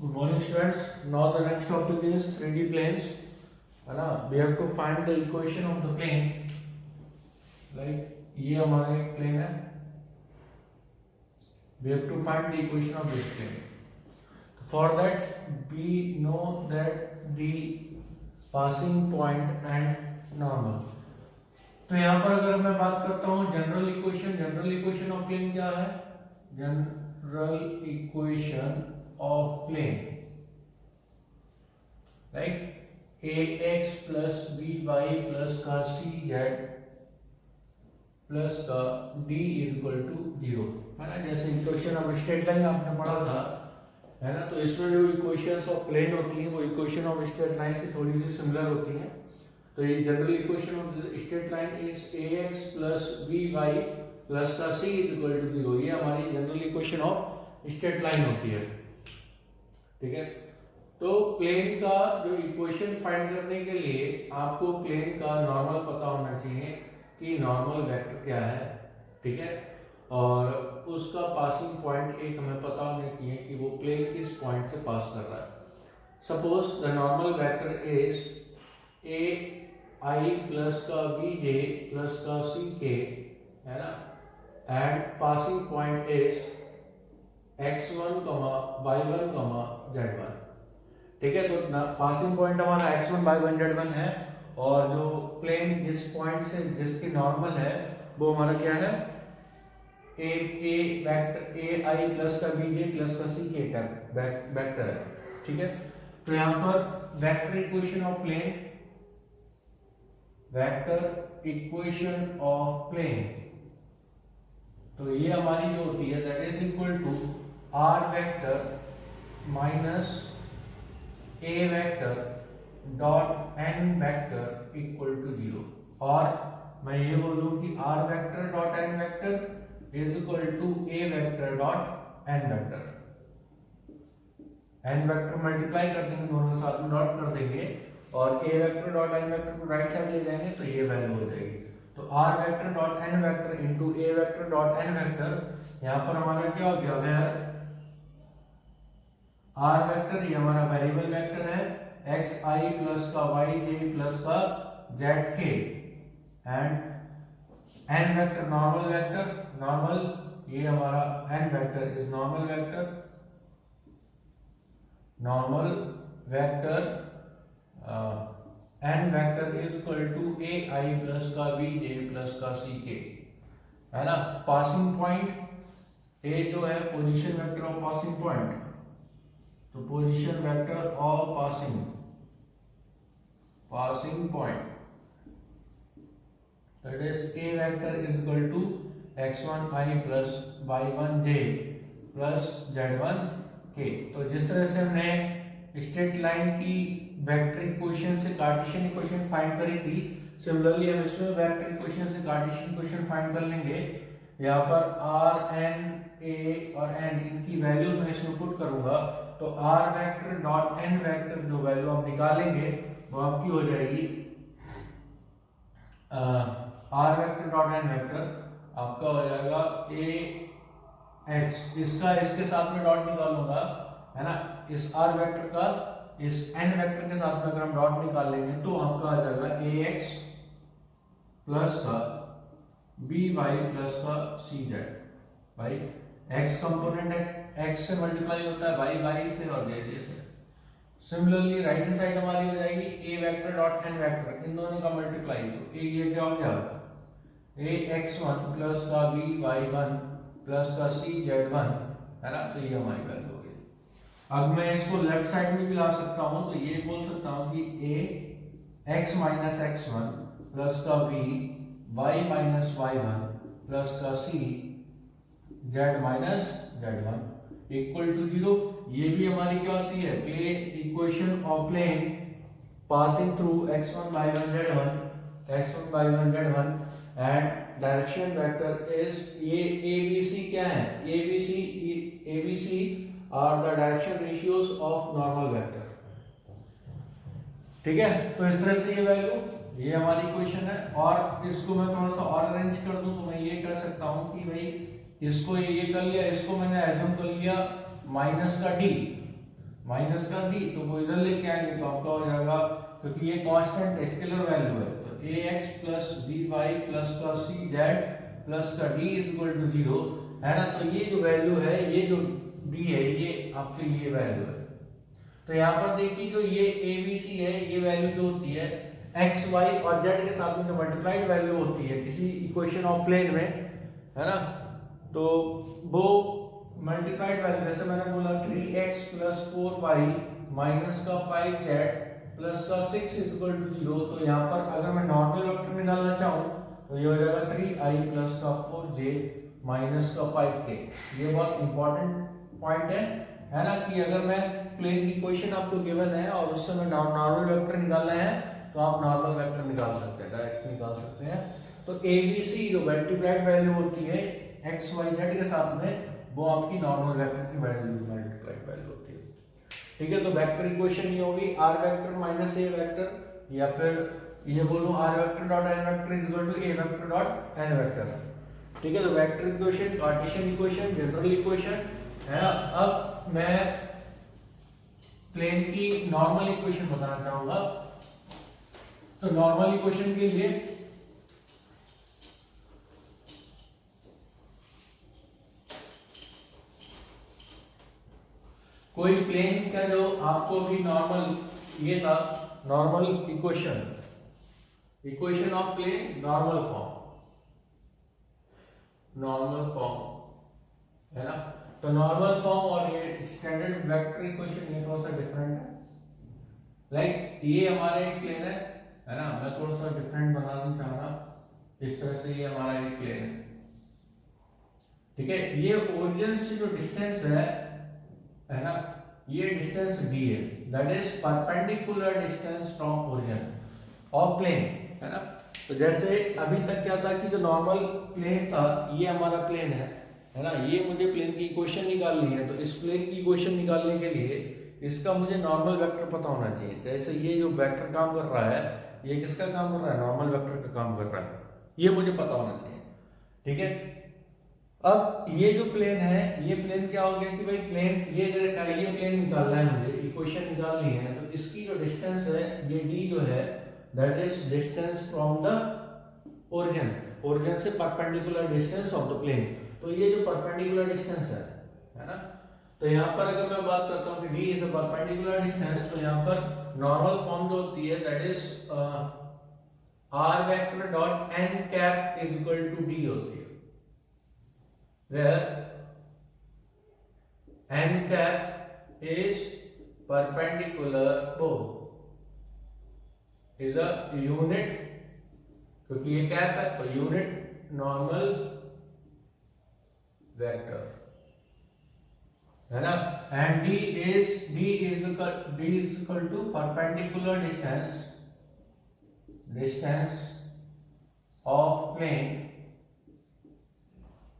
Good morning, students. Now the next topic is 3D planes. है ना? We have to find the equation of the plane. Like ये हमारा एक plane है. We have to find the equation of this plane. For that, we know that the passing point and normal. तो यहाँ पर अगर मैं बात करता हूँ जनरल इक्वेशन ऑफ प्लेन क्या है? General equation of plane like ax plus by plus का cz plus का d is equal to 0 है ना. जैसे इक्वेशन ऑफ स्ट्रेट लाइन आपने पढ़ा था है ना, तो इसमें जो इक्वेशंस ऑफ प्लेन होती हैं वो इक्वेशन ऑफ स्ट्रेट लाइन से थोड़ी सी सिमिलर होती हैं. तो ये general equation of straight line is ax plus by plus का c is equal to 0. ये हमारी general equation of straight line होती है. ठीक है. तो प्लेन का जो इक्वेशन फाइंड करने के लिए आपको प्लेन का नॉर्मल पता होना चाहिए कि नॉर्मल वेक्टर क्या है. ठीक है. और उसका पासिंग पॉइंट एक हमें पता होना चाहिए कि वो प्लेन किस पॉइंट से पास कर रहा है. Suppose the normal vector is a I plus का बी जे प्लस का सी के है ना, and passing point is x1, y1, z1. ठीक है. तो पासिंग पॉइंट हमारा x1, y1, z1 है और जो प्लेन जिस पॉइंट से जिसकी नॉर्मल है वो हमारा क्या है? ए वेक्टर ए आई प्लस का बी जे प्लस का सी के का वेक्टर है. ठीक है. तो यहाँ पर वेक्टर इक्वेशन ऑफ प्लेन तो ये हमारी जो होती है that is equal to R vector minus A vector dot N vector equal to 0. और मैं ये बोलूं कि R vector dot N vector is equal to A vector dot N vector. N vector multiply कर देंगे, दोनों साथ में डॉट कर देंगे और A vector dot N vector को राइट साइड ले जाएंगे तो ये वैल्यू हो जाएगी. तो R vector dot N vector into ए वेक्टर डॉट एन वेक्टर यहाँ पर हमारा क्या हो गया? वेयर आर वेक्टर ये हमारा वेरिएबल वेक्टर है एक्स आई प्लस का वाई जे प्लस का Z K, and N vector normal ये हमारा N vector is normal vector N vector is equal to A I plus का बी जे प्लस का C के है ना. पासिंग पॉइंट ए जो है position vector of passing point, तो position vector of passing point that is A vector is equal to x1 i plus y1 j plus z1 k. तो जिस तरह से हमने स्ट्रेट लाइन की वेक्टर इक्वेशन से कार्टेशियन इक्वेशन फाइंड करी थी, सिमिलरली हम इसमें वेक्टर इक्वेशन से कार्टेशियन इक्वेशन फाइंड कर लेंगे. यहाँ पर आर एन ए और एन इनकी वैल्यू मैं इसमें पुट करूंगा तो R vector dot N vector जो वैल्यू हम निकालेंगे वो आपकी हो जाएगी R vector dot N vector आपका हो जाएगा ए एक्स. इसका इसके साथ में डॉट निकालूंगा है ना. इस आर वेक्टर का इस एन वेक्टर के साथ में अगर हम डॉट निकाल लेंगे तो आपका आ जाएगा ए एक्स प्लस का बी वाई प्लस का सी जेड. भाई एक्स कंपोनेंट है, एक्स से मल्टीप्लाई होता है वाई वाई से और जे जे से. सिमिलरली राइट हैंड साइड हमारी हो जाएगी ए वेक्टर डॉट एन वेक्टर, इन दोनों का मल्टीप्लाई. तो ए ये क्या हो गया? ए एक्स वन प्लस का बी वाई वन प्लस का सी जेड वन है ना. तो ये हमारी वैल्यू हो गई. अब मैं इसको लेफ्ट साइड में भी ला सकता हूं तो ये बोल सकता हूं कि A X minus X one plus का B Y minus Y one plus का C Z minus Z one equal to 0. ये भी हमारी क्या होती है? Plane equation of plane passing through x1 y1 z1 and direction vector is ये abc क्या है? abc are the direction ratios of normal vector. ठीक है. तो इस तरह से ये वैल्यू ये हमारी इक्वेशन है. और इसको मैं थोड़ा सा और अरेंज कर दूं तो मैं ये कह सकता हूं कि भाई इसको ये कर लिया, इसको मैंने एज्यूम कर लिया माइनस का डी माइनस का डी, तो वो इधर लेके आएंगे तो आपका हो जाएगा, क्योंकि ये कांस्टेंट है, स्केलर वैल्यू है, तो ax प्लस by प्लस का cz प्लस का d इज इक्वल टू 0 है ना। तो ये जो वैल्यू है, ये जो d है, ये आपके लिए वैल्यू है। तो यहाँ पर देखिए जो ये abc है, ये वैल्यू जो होती है x y और z के साथ में जो मल्टीप्लाइड वैल्यू होती है किसी इक्वेशन ऑफ प्लेन में, है ना, तो वो मल्टीप्लाइड वैल्यू, जैसे मैंने बोला 3x प्लस 4y माइनस का 5z प्लस का 6 इज इक्वल टू 0, तो यहाँ पर अगर मैं नॉर्मल वेक्टर निकालना चाहूँ तो ये हो जाएगा 3i प्लस का 4j माइनस का 5k। ये बहुत इंपॉर्टेंट पॉइंट है ना, कि अगर मैं प्लेन की इक्वेशन आपको गिवन है और उससे मैं नॉर्मल वेक्टर निकालना है तो आप नॉर्मल वेक्टर निकाल सकते हैं, डायरेक्ट निकाल सकते हैं। तो ABC जो मल्टीप्लाइड वैल्यू होती है x y z के साथ में, वो आपकी नॉर्मल वेक्टर की वैल्यू मल्टीप्लाइड वैल्यू होती है। ठीक है, तो वेक्टर इक्वेशन ये होगी r vector minus a vector, या फिर ये बोलूं r vector dot n vector is equal to a vector dot n vector. ठीक है, तो vector equation, Cartesian equation, general equation है ना। अब मैं प्लेन की नॉर्मल इक्वेशन बताना चाहूंगा। तो नॉर्मल इक्वेशन के लिए कोई प्लेन का जो आपको भी नॉर्मल, ये था normal equation, equation of plane normal form है ना। तो नॉर्मल फॉर्म और ये स्टैंडर्ड वेक्टर इक्वेशन ये थोड़ा सा डिफरेंट है। लाइक ये हमारे एक प्लेन है ना, मैं थोड़ा सा डिफरेंट बनाना चाहूंगा। इस तरह से ये हमारा एक प्लेन है, ठीक है। ये ओरिजिन से जो डिस्टेंस है ना, ये डिस्टेंस d है, that is perpendicular distance from origin of plane, है ना। तो जैसे अभी तक क्या था कि जो नॉर्मल प्लेन था, ये हमारा प्लेन है ना, ये मुझे प्लेन की इक्वेशन निकालनी है। तो इस प्लेन की इक्वेशन निकालने के लिए इसका मुझे नॉर्मल वेक्टर पता होना चाहिए। जैसे ये जो वेक्टर काम कर रहा है, ये किसका काम कर रहा है, नॉर्मल वेक्टर का काम कर रहा है, ये मुझे पता होना चाहिए। ठीक है, अब ये जो प्लेन है, ये प्लेन क्या हो गया कि भाई प्लेन ये प्लेन निकालना है मुझे, इक्वेशन निकालनी है। तो इसकी जो डिस्टेंस है, ये d जो है, that is distance from the origin से perpendicular distance of the plane. तो ये जो परपेंडिकुलर डिस्टेंस है ना, तो यहाँ पर अगर मैं बात करता हूँ कि d is a perpendicular distance, तो यहाँ पर नॉर्मल फॉर्म जो होती है, that is r vector dot n cap is equal to d होती है, where n cap is perpendicular is a unit, क्योंकि ये कैप है तो यूनिट नॉर्मल वेक्टर है ना। And d is equal to perpendicular distance of plane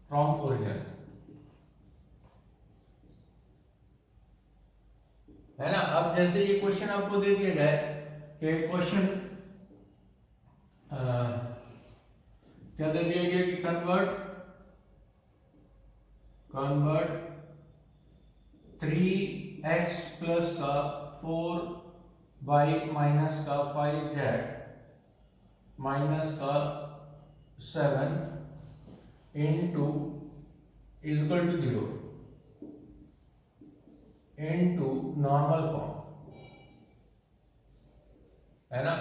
from origin, है ना। अब जैसे ये क्वेश्चन आपको दे दिया जाए कि क्वेश्चन क्या दे दिया गया कि कन्वर्ट 3x प्लस का 4y माइनस का 5z माइनस का 7 into is equal to 0 into normal form, है ना।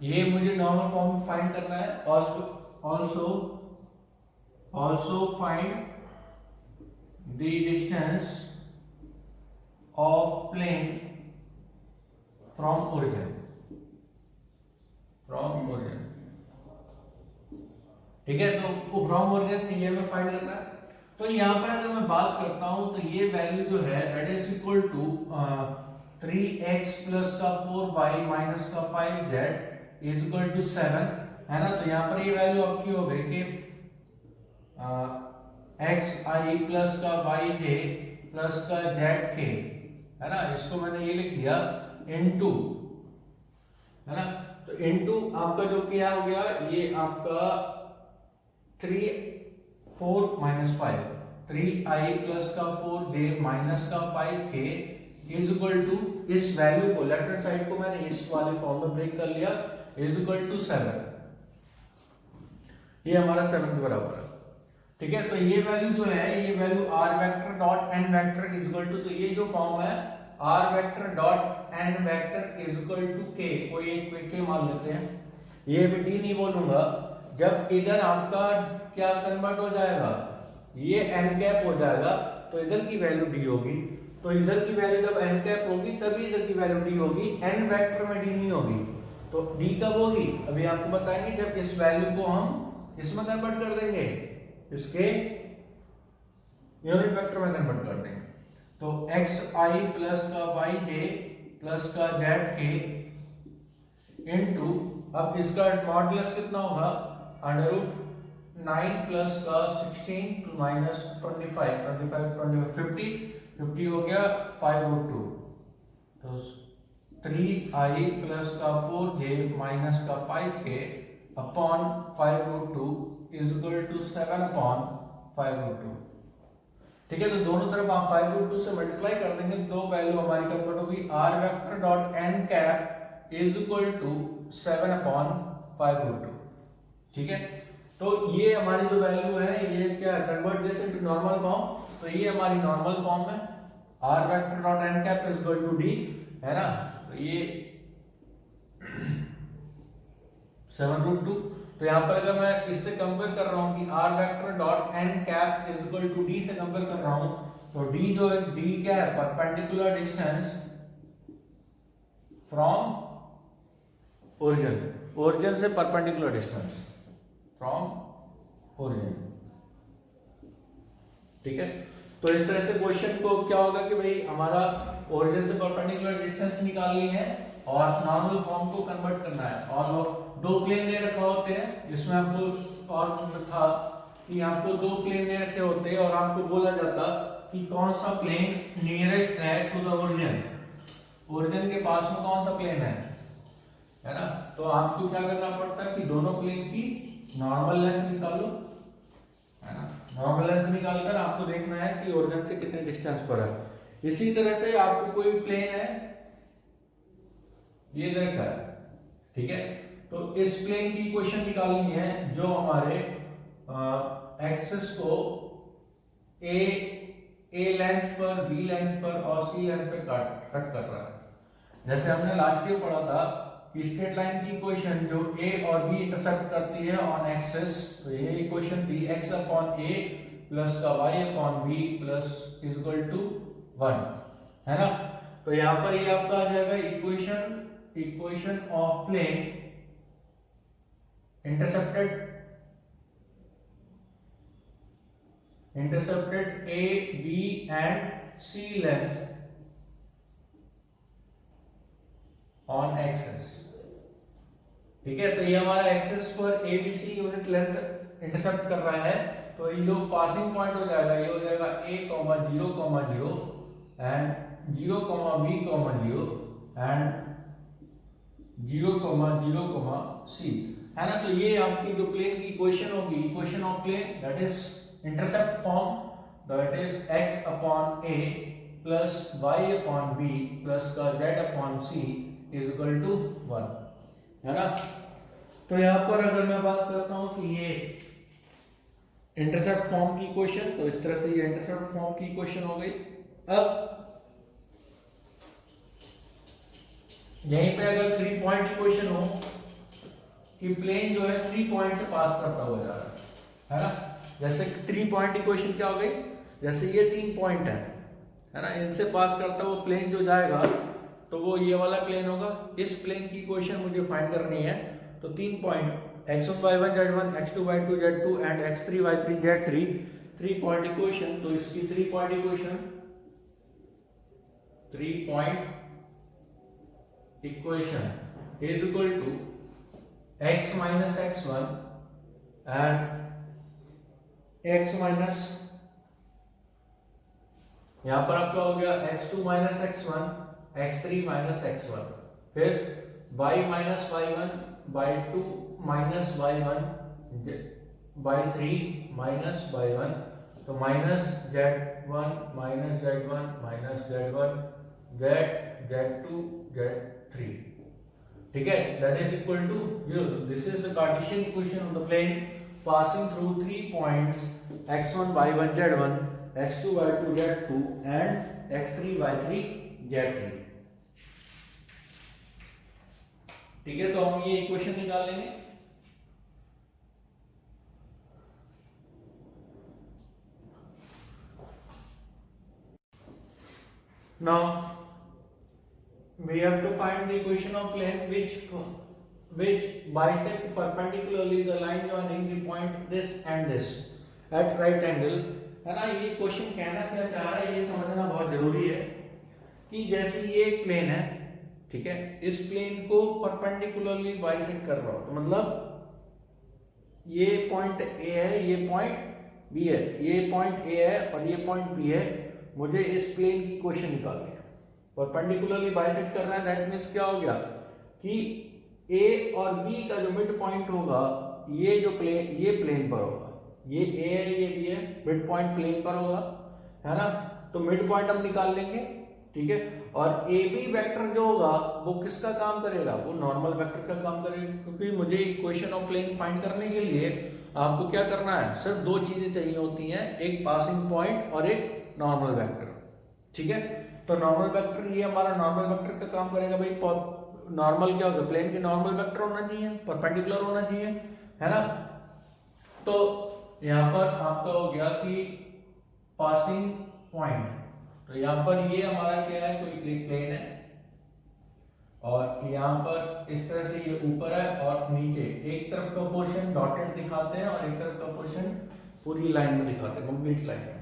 ये मुझे नॉर्मल फॉर्म फाइंड करना है। also find the distance of plane from origin ठीक है। तो फ्रॉम ओरिजिन ये में फाइंड करना है। तो यहाँ पर अगर मैं बात करता हूँ तो ये वैल्यू जो है that is equal to 3x plus का 4y माइनस का 5z इज इक्वल टू 7, है ना। तो यहाँ पर ये वैल्यू आपकी हो गई कि xi प्लस का yj प्लस का zk, है ना। इसको मैंने ये लिख दिया इनटू, है ना। तो इनटू आपका जो क्या हो गया, ये आपका 4 माइनस 5, 3i प्लस का 4j माइनस का 5k इज इक्वल टू, इस वैल्यू को लेफ्ट हैंड साइड को मैंने इस वाले फॉर्म में ब्रेक कर लिया, इज इक्वल टू 7, ये हमारा 7 के बराबर है। ठीक है, तो ये वैल्यू जो है, ये value r vector dot n vector is equal to, तो ये जो फॉर्म है r vector dot n vector is equal to k, कोई एक k मान लेते हैं, ये भी d नहीं बोलूंगा। जब इधर आपका क्या कन्वर्ट हो जाएगा, ये n कैप हो जाएगा, तो इधर की वैल्यू d होगी, तो इधर की वैल्यू जब n कैप होगी तभी इधर की वैल्यू d होगी, n वेक्टर में d नहीं होगी। तो d कब होगी, अभी आपको बताएंगे, जब इस वैल्यू को हम इसमें कन्वर्ट कर देंगे, इसके यूनिट वेक्टर में कन्वर्ट कर देंगे। तो xi प्लस का yj प्लस का zk इनटू, अब इसका मॉडुलस कितना होगा, अंडर रूट 9 प्लस का 16 माइनस 25, 50 हो गया 5 रूट 2, तो 3i प्लस का 4j माइनस का 5k upon 5 root 2 is equal to 7 upon 5 root 2। ठीक है, तो दोनों तरफ आप 5 रूट 2 से मल्टीप्लाई कर देंगे, दो वैल्यू हमारी कन्वर्ट होगी, r vector dot n cap is equal to 7 upon 5 root 2। ठीक है, तो ये हमारी जो वैल्यू है, ये क्या convert this into normal form, तो ये हमारी नॉर्मल फॉर्म है, r vector dot n cap is equal to d, है ना, तो ये 7 रूट 2। तो यहाँ पर अगर मैं इससे कंपेयर कर रहा हूँ कि r vector dot n cap is equal to d से कंपेयर कर रहा हूँ, तो d जो है, d क्या है, perpendicular distance from origin, origin से परपेंडिकुलर डिस्टेंस फ्रॉम ओरिजिन। ठीक है, तो इस तरह से क्वेश्चन को क्या होगा कि भाई हमारा ओरिजिन से परपेंडिकुलर डिस्टेंस निकालनी है और नॉर्मल फॉर्म को कन्वर्ट करना है, और दो प्लेन दे रखा होते हैं, जिसमें आपको और था कि आपको दो प्लेन दे रखे होते हैं और आपको बोला जाता कि कौन सा प्लेन नियरेस्ट है टू द ओरिजिन, ओरिजिन के पास में कौन सा प्लेन है ना, तो आपको क्या करना पड़ता है कि दोनों प्लेन की नॉर्मल लेंथ निकालो, है ना, नॉर्मल लेंथ निकालकर आपको देखना है कि ओरिजिन से कितने डिस्टेंस पर है। इसी तरह से आपको कोई प्लेन है, ये देखा है, ठीक है, तो इस प्लेन की इक्वेशन निकालनी है जो हमारे एक्सिस को ए लेंथ पर, बी लेंथ पर और सी लेंथ पर कट कर रहा है। जैसे हमने लास्ट ईयर पढ़ा था कि स्ट्रेट लाइन की इक्वेशन जो ए और बी इंटरसेक्ट करती है ऑन एक्सिस, तो ये इक्वेशन थी x अपॉन ए प्लस का y upon B plus is equal to 1, है ना। तो यहाँ पर ये आपका आ जाएगा equation of plane intercepted A, B and C length on axis। ठीक है, तो ये हमारा एक्सिस पर A B C unit length intercept कर रहा है, तो ये जो पासिंग पॉइंट हो जाएगा, ये हो जाएगा a, 0, and 0, b, 0 and 0, c, है ना। तो ये आपकी जो प्लेन की इक्वेशन होगी, equation of plane that is intercept form, that is x upon a plus y upon b plus का z upon c is equal to 1, है ना। तो यहाँ पर अगर मैं बात करता हूँ कि ये इंटरसेप्ट फॉर्म की इक्वेशन, तो इस तरह से ये इंटरसेप्ट फॉर्म की इक्वेशन हो गई। अब यहीं पे अगर 3 पॉइंट इक्वेशन हो कि प्लेन जो है 3 पॉइंट से पास करता हुआ जा रहा है ना, जैसे 3 पॉइंट इक्वेशन क्या हो गई, जैसे ये 3 पॉइंट है ना, इनसे पास करता हुआ प्लेन जो जाएगा तो वो ये वाला प्लेन होगा। इस प्लेन की इक्वेशन मुझे फाइंड करनी है, तो 3 point x1 y1 z1 x2 y2 z2 and x3 y3 z3, 3 point equation. तो इसकी 3 point equation is equal to x minus x1 and x minus, यहां पर आपका हो गया x2 minus x1 x3 minus x1, फिर y minus y1 y2 minus y1 y3 minus y1, तो minus z1 minus z1 minus z1 Z2 Z3, ठीक है, that is equal to 0. This is the Cartesian equation of the plane passing through 3 points x1 y1 z1, x2 y2 z2 and x3 y3 z3. ठीक है, तो हम ये equation निकालेंगे. Now we have to find the equation of plane which bisect perpendicularly the line joining the point this and this at right angle. है ना, ये question कहना क्या चाह रहा है ये समझना बहुत जरूरी है कि जैसे ये एक प्लेन है, ठीक है, इस प्लेन को परपेंडिकुलरली बाइसेक्ट कर रहा हो, तो मतलब ये पॉइंट ए है, ये पॉइंट बी है, ये पॉइंट ए है और ये पॉइंट बी है. मुझे इस प्लेन की इक्वेशन निकालनी है. परपेंडिकुलरली बाइसेक्ट करना है, दैट मीन्स क्या हो गया कि ए और बी का जो मिड पॉइंट होगा ये जो प्लेन, ये प्लेन पर होगा, ये ए है ये बी है, मिड पॉइंट प्लेन पर होगा, है ना. तो मिड पॉइंट हम निकाल लेंगे, ठीक है. और ए बी वेक्टर जो होगा वो किसका काम करेगा, वो नॉर्मल वेक्टर का काम करेगा, क्योंकि मुझे इक्वेशन ऑफ प्लेन फाइंड करने के लिए आपको क्या करना है, सिर्फ दो चीजें चाहिए होती हैं, एक पासिंग पॉइंट और एक नॉर्मल वेक्टर. ठीक है, तो नॉर्मल वेक्टर ये हमारा नॉर्मल वेक्टर का काम करेगा. भाई नॉर्मल क्या होगा, प्लेन के नॉर्मल वेक्टर होना चाहिए, परपेंडिकुलर होना चाहिए, है ना. तो यहाँ पर आपका हो गया कि पासिंग पॉइंट, तो यहाँ पर ये हमारा क्या है, कोई प्लेन है और यहाँ पर इस तरह से ये ऊपर है और नीचे एक तरफ का पोर्शन डॉटेड दिखाते हैं और एक तरफ का पोर्शन पूरी लाइन में दिखाते हैं, कंप्लीट लाइन में.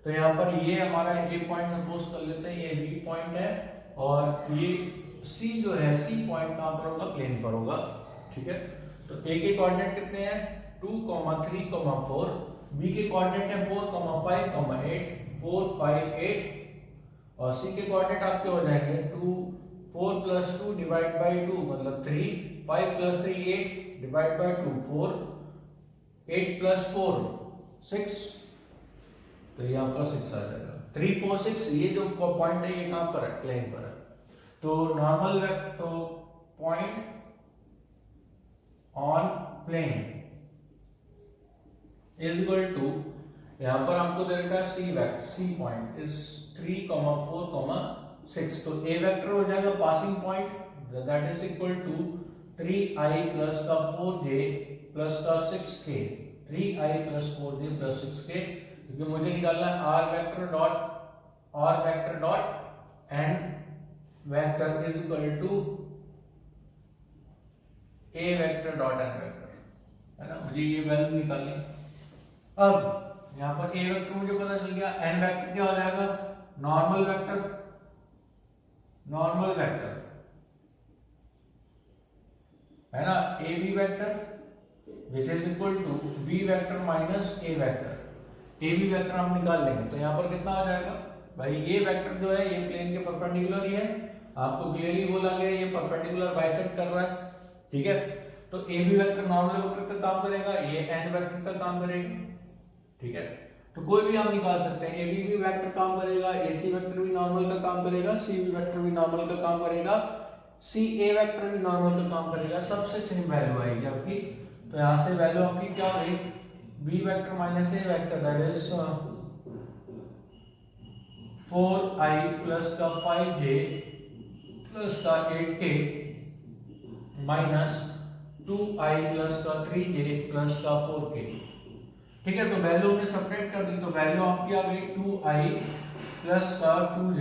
तो यहाँ पर ये हमारा ए पॉइंट सपोज कर लेते हैं, ये बी पॉइंट है और ये सी जो है, सी पॉइंट कहाँ पर होगा, प्लेन पर होगा. ठीक है, तो ए के कोऑर्डिनेट कितने हैं, 2, 3, 4. बी के कोऑर्डिनेट है 4, 5, 8, 4, 5, 8 और सी के कोऑर्डिनेट आपके हो जाएंगे 2, 4 + 2 डिवाइड बाई 2 मतलब 3, 5 + 3 8 डिवाइड बाई 2 4, 8 + 4 6, तो ये आपका 6 आ जाएगा. 3, 4, 6 ये जो पॉइंट है ये कहां पर है, प्लेन पर है. तो नॉर्मल वेक्टर, तो point on plane is equal to, यहां पर आपको दे रखा है C vector, C point is 3, 4, 6. तो ए वेक्टर हो जाएगा passing point, that is equal to 3i + 4j + 6k, 3i + 4j + 6k, क्योंकि मुझे निकालना है r vector dot n vector is equal to a vector dot n vector, है ना. मुझे ये वैल्यू निकालनी. अब यहाँ पर a वेक्टर मुझे पता चल गया, n वेक्टर क्या हो जाएगा, नॉर्मल वेक्टर है ना, a b vector which is equal to b vector minus a vector. A B vector हम निकाल लेंगे, तो यहाँ पर कितना आ जाएगा भाई, ये वेक्टर जो है ये प्लेन के परपेंडिकुलर ही है, आपको क्लियरली बोला गया ये परपेंडिकुलर बाइसेक्ट कर रहा है. ठीक है, तो A B vector normal vector का काम करेगा, ये एन वेक्टर का काम करेगा. ठीक है, तो कोई भी हम निकाल सकते हैं, ए बी वेक्टर काम करेगा, ए सी वेक्टर भी नॉर्मल का काम करेगा, सी बी वेक्टर भी नॉर्मल का काम करेगा, सी ए वेक्टर भी नॉर्मल का काम करेगा, सबसे सेम वैल्यू आएगी आपकी. तो यहाँ से वैल्यू आपकी क्या हो गई, b vector minus a vector that is 4i + 5j + 8k minus 2i + 3j + 4k. ठीक है, तो वैल्यू हमने सेपरेट कर दी, तो वैल्यू आपकी आ गई 2i + 2j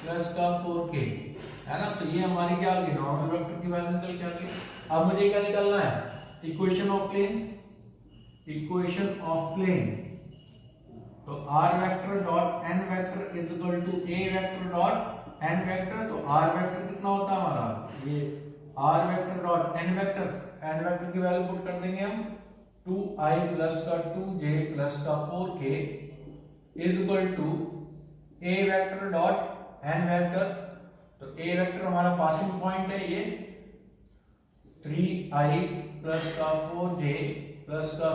+ 4k, है ना. तो ये हमारी क्या आ गई, नॉर्मल वेक्टर की वैल्यू निकल के आ गई. अब मुझे क्या निकालना है, इक्वेशन ऑफ प्लेन. तो r vector dot n vector is equal to a vector dot n vector. तो r वेक्टर कितना होता है हमारा, ये r vector dot n vector की वैल्यू पुट कर देंगे हम, 2i + 2j + 4k is equal to a vector dot n vector. तो a वेक्टर हमारा पासिंग पॉइंट है, ये 3i + 4j +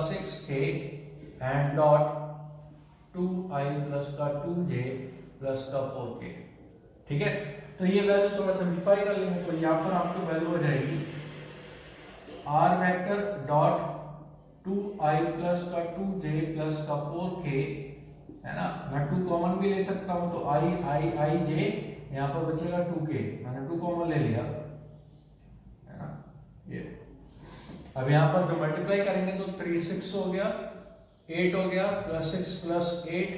6k and dot 2i + 2j plus का 4k। ठीक है, तो ये वैल्यू थोड़ा सिंप्लीफाई कर लेंगे, तो यहाँ पर आपकी वैल्यू हो जाएगी R vector dot 2i plus का 2j प्लस का 4k, है ना। मैं 2 कॉमन भी ले सकता हूँ, तो i j, यहाँ पर बचेगा 2k, मैंने 2 कॉमन ले लिया, है ना। ये अब यहाँ पर जो मल्टीप्लाई करेंगे तो 3 6 हो गया, 8 हो गया, प्लस 6 प्लस 8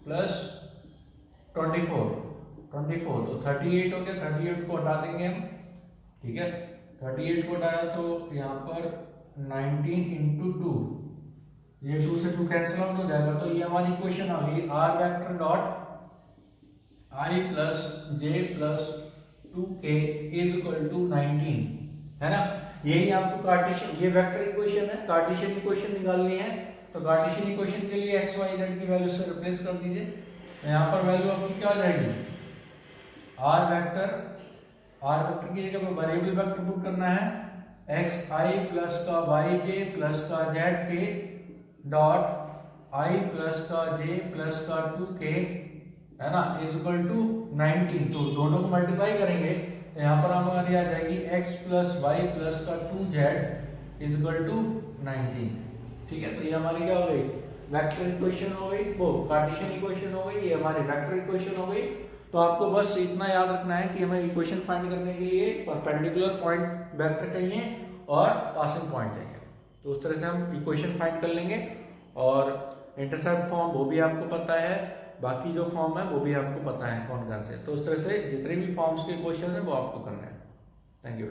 प्लस 24 तो 38 हो गया। 38 को हटा देंगे हम, ठीक है। 38 को हटाया तो यहाँ पर 19 इंटू 2, ये 2 से 2 कैंसिल आउट हो जाएगा, तो ये हमारी इक्वेशन आ गई R vector dot i plus j plus 2k is equal to 19, है ना। यही आपको कार्टेशियन, ये वेक्टर इक्वेशन है, कार्टेशियन इक्वेशन निकालनी है, तो कार्टेशियन इक्वेशन के लिए x y z की वैल्यू से रिप्लेस कर दीजिए। तो यहाँ पर वैल्यू आपकी क्या आ जाएगी, आर वेक्टर की जगह पर वेरिएबल वेक्टर पुट करना है, एक्स आई प्लस का वाई जे प्लस का जेड के डॉट आई प्लस का जे प्लस का 2k, है ना, इज इक्वल टू 19। तो दोनों को मल्टीप्लाई करेंगे तो यहाँ पर हमारी आ जाएगी x प्लस वाई प्लस का 2z इज इक्वल टू 19। ठीक है, तो ये हमारी क्या हो गई, वेक्टर इक्वेशन हो गई, वो कार्टेशियन इक्वेशन हो गई, ये हमारी वेक्टर इक्वेशन हो गई। तो आपको बस इतना याद रखना है कि हमें इक्वेशन फाइंड करने के लिए परपेंडिकुलर पॉइंट वेक्टर चाहिए और पासिंग पॉइंट चाहिए, तो उस तरह से हम इक्वेशन फाइंड कर लेंगे। और इंटरसेप्ट फॉर्म वो भी आपको पता है, बाकी जो फॉर्म है वो भी आपको पता है कौन कौन से, तो उस तरह से जितने भी फॉर्म्स के क्वेश्चन है वो आपको करना है। Thank you.